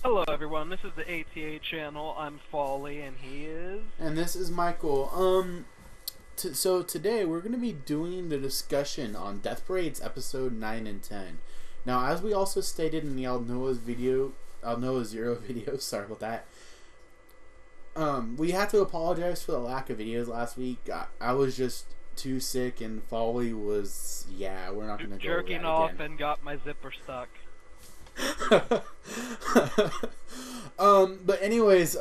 Hello everyone, this is the ATA channel. I'm Fally and he is... And this is Michael. So today we're going to be doing the discussion on Death Parade's episode 9 and 10. Now, as we also stated in the Alnoa Zero video, sorry about that. We have to apologize for the lack of videos last week. I was just too sick and Fally was, we're not going to go over jerking that off again. and got my zipper stuck. But anyways,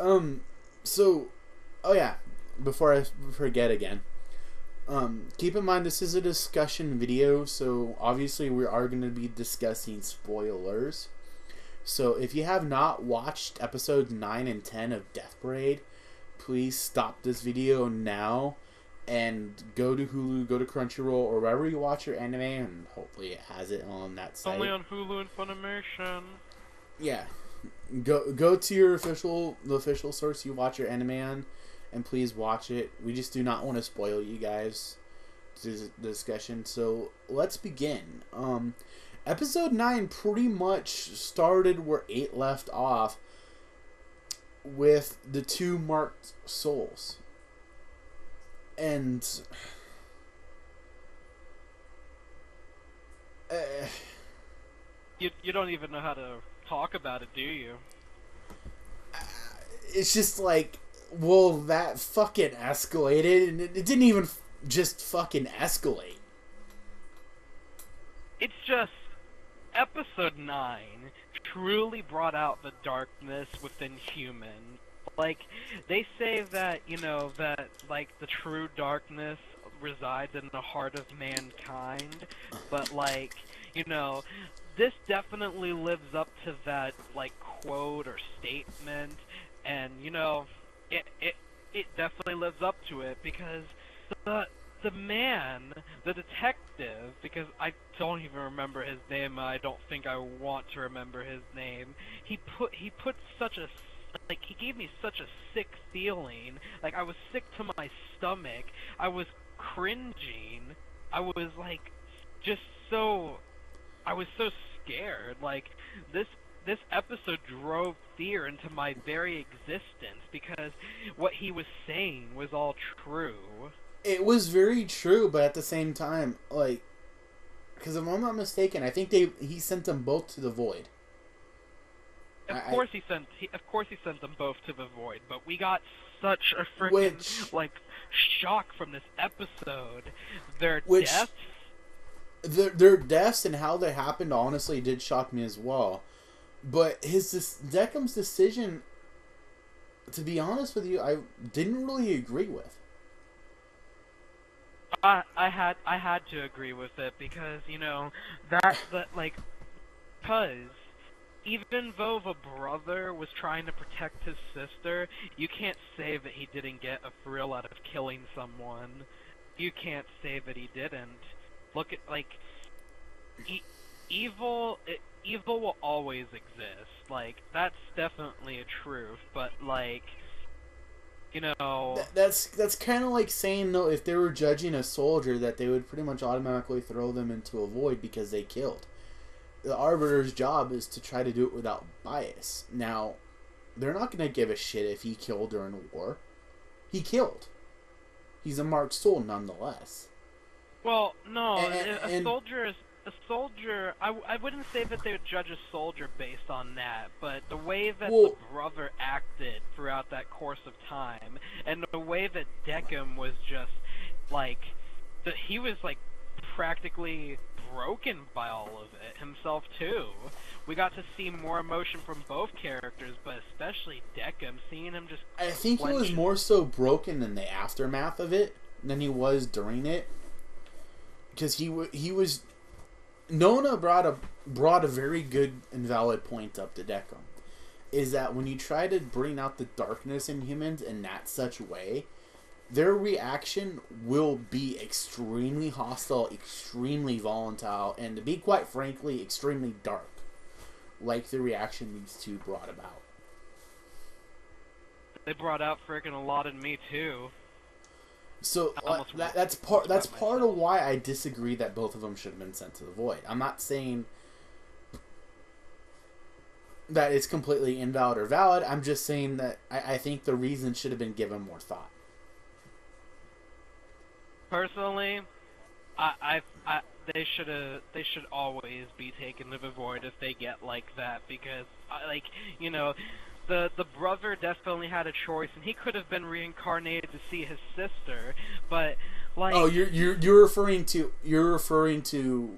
so, oh yeah, before I forget again, keep in mind this is a discussion video, so obviously we are going to be discussing spoilers. So if you have not watched episodes 9 and 10 of Death Parade, please stop this video now and go to Hulu, go to Crunchyroll, or wherever you watch your anime, and hopefully it has it on that site. Only on Hulu and Funimation. Yeah. Go to your the official source you watch your anime on, and please watch it. We just do not want to spoil you guys the discussion. So let's begin. Episode 9 pretty much started where 8 left off with the two marked souls. And You don't even know how to talk about it, do you? it's just like, well, that fucking escalated, and it didn't even just fucking escalate. It's just... Episode 9 truly brought out the darkness within humans. Like, they say that, like, the true darkness resides in the heart of mankind, but, like, this definitely lives up to that, like, quote or statement, and, it definitely lives up to it, because the man, the detective, because I don't even remember his name, I don't think I want to remember his name, he put such a, like, he gave me such a sick feeling, like, I was sick to my stomach, I was cringing, I was, like, I was so scared, like, this episode drove fear into my very existence, because what he was saying was all true. It was very true, but at the same time, like, because if I'm not mistaken, I think he sent them both to the void. Of course he sent them both to the void, but we got such a freaking like shock from this episode. Their deaths and how they happened honestly did shock me as well. But Deckham's decision, to be honest with you, I didn't really agree with. I had to agree with it because because even though the brother was trying to protect his sister, you can't say that he didn't get a thrill out of killing someone. You can't say that he didn't. Look at evil will always exist. Like, that's definitely a truth, but like, that's kind of like saying, though, if they were judging a soldier, that they would pretty much automatically throw them into a void because they killed. The Arbiter's job is to try to do it without bias. Now, they're not going to give a shit if he killed during a war. He killed. He's a marked soul nonetheless. Well, no, a soldier, I wouldn't say that they would judge a soldier based on that, but the way that the brother acted throughout that course of time, and the way that Deckham was just, like, he was, like, practically broken by all of it himself, too. We got to see more emotion from both characters, but especially Deckham, seeing him just... I think he was more so broken in the aftermath of it than he was during it. Because he was... Nona brought a very good and valid point up to Deckham. Is that when you try to bring out the darkness in humans in that such way, their reaction will be extremely hostile, extremely volatile, and to be quite frankly, extremely dark. Like the reaction these two brought about. They brought out freaking a lot in me, too. So that's part of why I disagree that both of them should have been sent to the void. I'm not saying that it's completely invalid or valid. I'm just saying that I think the reason should have been given more thought. Personally, they should always be taken to the void if they get like that, because like, you know, the brother definitely had a choice, and he could have been reincarnated to see his sister, but like, oh, you're referring to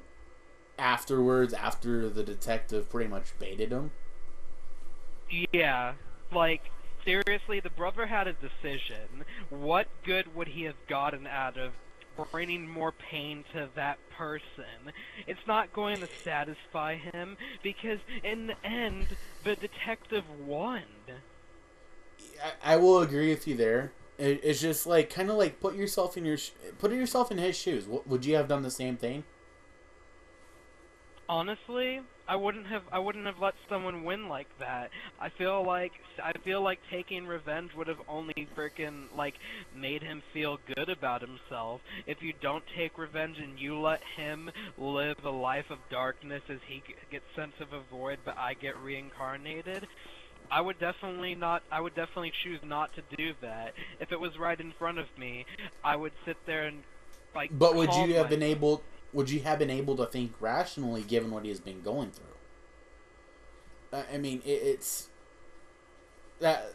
afterwards, after the detective pretty much baited him. yeah, like, seriously, the brother had a decision. What good would he have gotten out of bringing more pain to that person? It's not going to satisfy him, because in the end, the detective won. I will agree with you there. It's just like, kind of like, put yourself in his shoes. Would you have done the same thing? Honestly, I wouldn't have let someone win like that. I feel like taking revenge would have only freaking like made him feel good about himself. If you don't take revenge and you let him live a life of darkness as he gets sent to the void, but I get reincarnated, I would definitely choose not to do that. If it was right in front of me, I would sit there and like. But would you have been able? Would you have been able to think rationally given what he has been going through? I mean, it's that.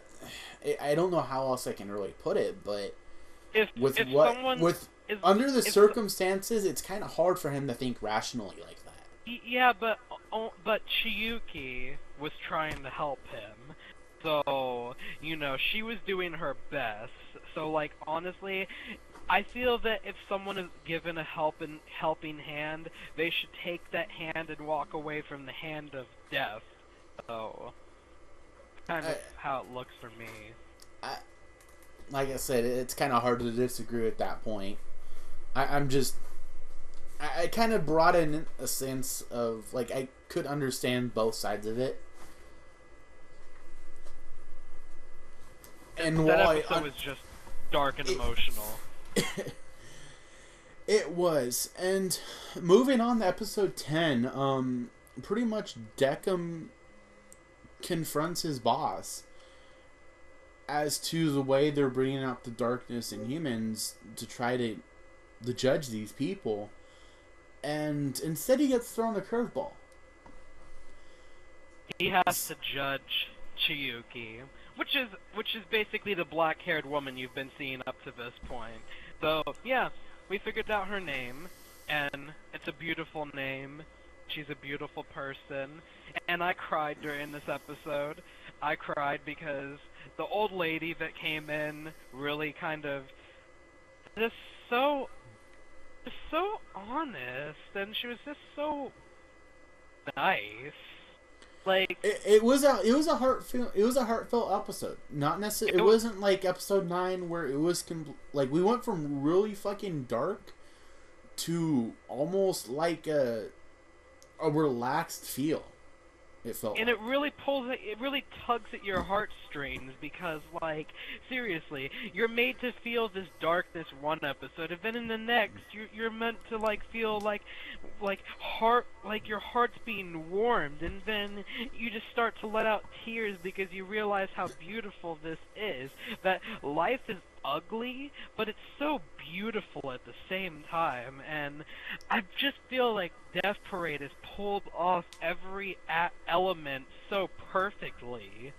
I don't know how else I can really put it, but under the circumstances, it's kind of hard for him to think rationally like that. Yeah, but Chiyuki was trying to help him, so you know she was doing her best. So like, honestly, I feel that if someone is given a helping hand, they should take that hand and walk away from the hand of death. So, kind of how it looks for me. Like I said, it's kind of hard to disagree at that point. I kind of brought in a sense of, like, I could understand both sides of it. And that episode was just dark and emotional. It was. And moving on to episode 10, pretty much Deckham confronts his boss as to the way they're bringing out the darkness in humans to try to judge these people. And instead he gets thrown a curveball. He has to judge Chiyuki, which is basically the black-haired woman you've been seeing up to this point. So, yeah, we figured out her name, and it's a beautiful name. She's a beautiful person, and I cried during this episode. I cried because the old lady that came in really kind of just so honest, and she was just so nice. Like, it was a heartfelt episode. Not necessarily. It wasn't like episode 9 where it was like we went from really fucking dark to almost like a relaxed feel. It felt, and it really tugs at your heartstrings, because, like, seriously, you're made to feel this darkness one episode, and then in the next, you're meant to, like, feel like your heart's being warmed, and then you just start to let out tears because you realize how beautiful this is. That life is ugly, but it's so beautiful at the same time, and I just feel like Death Parade has pulled off every element so perfectly.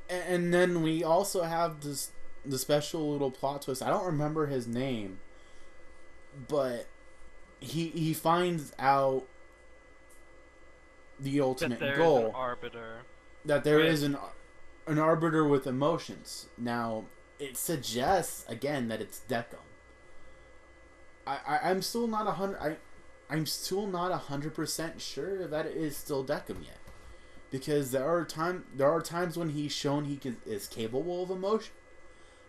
And then we also have the special little plot twist. I don't remember his name, but he finds out the ultimate goal. An arbiter. That there is an arbiter with emotions. Now, it suggests again that it's Deckham. I'm still not 100% sure that it is still Deckham yet, because there are times when he's shown he is capable of emotion,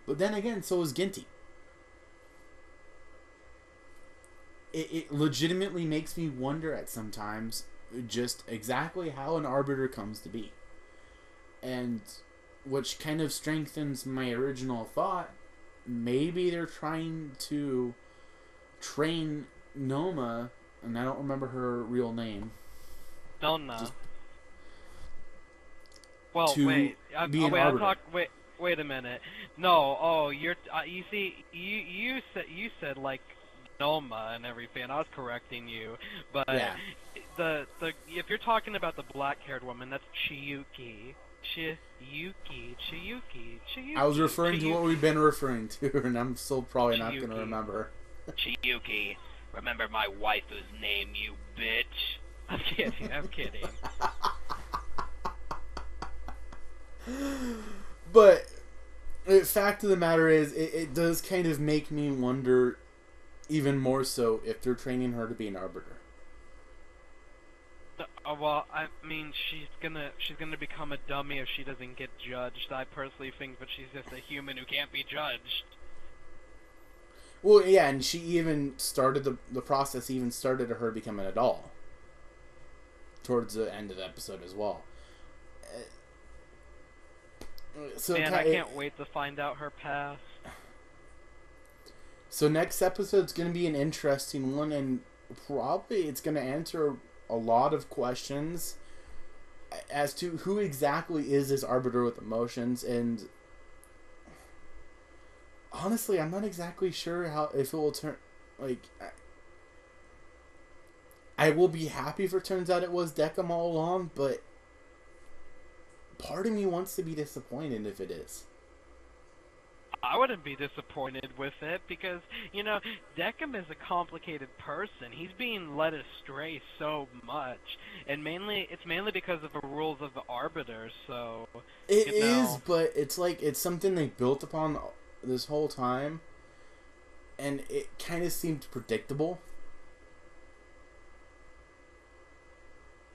but then again, so is Ginty. It legitimately makes me wonder at sometimes just exactly how an arbiter comes to be. And which kind of strengthens my original thought. Maybe they're trying to train Noma, and I don't remember her real name. Nona. Well, to wait. be an Wait. arbiter. Wait a minute. No. Oh, you're. You see, you said like Noma and everything. I was correcting you, but Yeah. the if you're talking about the black-haired woman, that's Chiyuki. I was referring to what we've been referring to, and I'm still probably not going to Chiyuki. remember. Chiyuki. Remember my waifu's name, you bitch. I'm kidding. I'm kidding. But the fact of the matter is, it does kind of make me wonder, even more so, if they're training her to be an arbiter. Well, I mean, she's gonna become a dummy if she doesn't get judged. I personally think that she's just a human who can't be judged. Well, yeah, and she even started the process. Even started to her becoming a doll towards the end of the episode as well. So Man, I can't wait to find out her past. So next episode's going to be an interesting one, and probably it's going to answer a lot of questions as to who exactly is this arbiter with emotions. And honestly, I'm not exactly sure if it will turn. Like, I will be happy if it turns out it was Decim all along, but part of me wants to be disappointed if it is. I wouldn't be disappointed with it because, you know, Decim is a complicated person. He's being led astray so much, and it's mainly because of the rules of the Arbiter, so... It is, but it's like, it's something they built upon this whole time, and it kind of seemed predictable.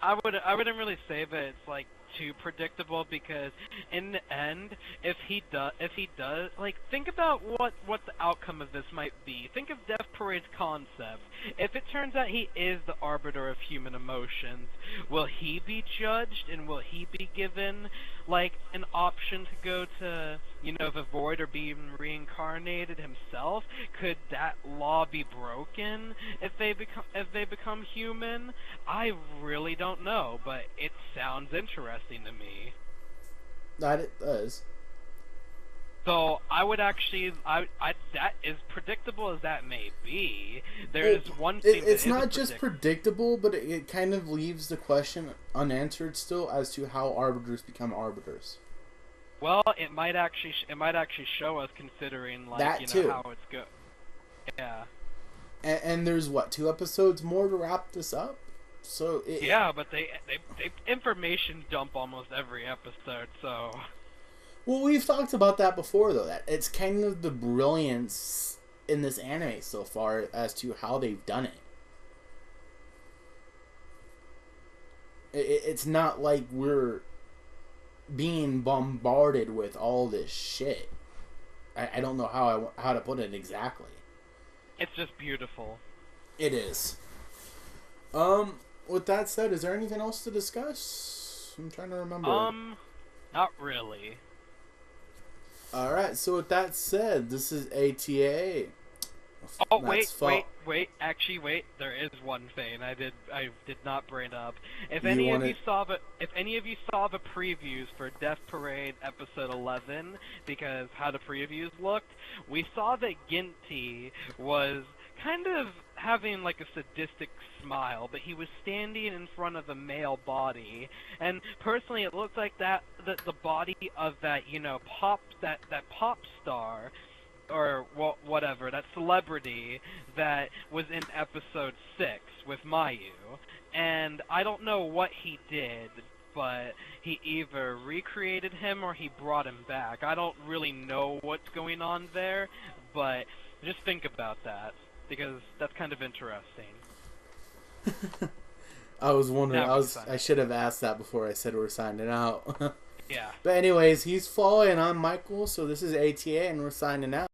I wouldn't really say that it's, like, too predictable, because in the end, if he does, like, think about what the outcome of this might be. Think of Death Parade's concept. If it turns out he is the arbiter of human emotions, will he be judged, and will he be given, like, an option to go to, you know, the void or be even reincarnated himself? Could that law be broken if they become human? I really don't know, but it sounds interesting to me. That it does. So I would actually, that is predictable as that may be. There's one thing. It's not just predictable, but it kind of leaves the question unanswered still as to how arbiters become arbiters. Well, it might actually show us, considering, like, that you know, too. how it's go. Yeah. And there's what, 2 episodes more to wrap this up. So yeah, but they information dump almost every episode, so. Well, we've talked about that before, though. That it's kind of the brilliance in this anime so far as to how they've done it. It's not like we're being bombarded with all this shit. I don't know how to put it exactly. It's just beautiful. It is. With that said, is there anything else to discuss? I'm trying to remember. Not really. Alright, so with that said, this is ATA. Oh, wait. Actually, wait. There is one thing I did not bring up. If any of you saw the previews for Death Parade episode 11, because how the previews looked, we saw that Ginty was kind of having like a sadistic smile, but he was standing in front of a male body, and personally it looked like that the body of that, you know, pop star, or whatever, that celebrity that was in episode 6 with Mayu. And I don't know what he did, but he either recreated him or he brought him back. I don't really know what's going on there, but just think about that, because that's kind of interesting. I was wondering, I should have asked that before I said we're signing out. Yeah. But anyways, he's Fally and I'm Michael, so this is ATA and we're signing out.